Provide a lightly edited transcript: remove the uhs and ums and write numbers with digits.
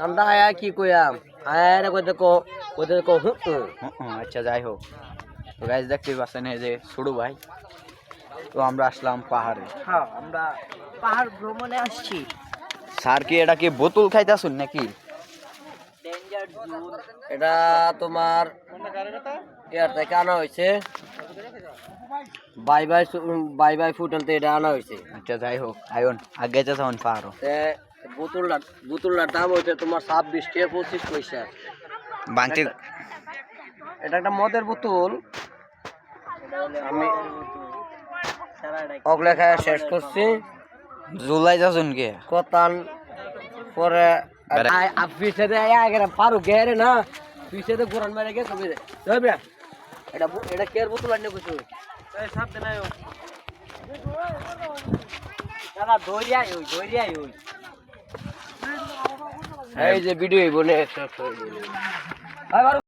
আমরা আয়া কি কইয়াম আয়া কইতে কো আচ্ছা যাই হোক তো গাইজ দেখতে পাচ্ছেন এই যে ছোট ভাই তো আমরা আসলাম পাহাড়ে হ্যাঁ আমরা পাহাড় ভ্রমণে আসছি স্যার কি এটা কি বোতল খাইতাছুন নাকি ডেঞ্জার জোন এটা তোমার এয়ার থেকে আনা হয়েছে বাই বাই ফুট আনতে এটা আনা হয়েছে আচ্ছা যাই হোক আয়ন আগে যেতে পাহাড় বোতলটার দাম হয়েছে তোমার 26 থেকে 25 পয়সা বাংটি এটা একটা মদের বোতল আমি অগলে খায় শেষ করছি জুলাই যাচ্ছুন কি কতান পরে পিছে আগে পারো গেরে না পিছে গোরান মারে গে কবি এটা কেয়ার বোতল আনে কিছু সাথে নাই দাদা দৌড়িয়াই ওই এই যে ভিডিও বনে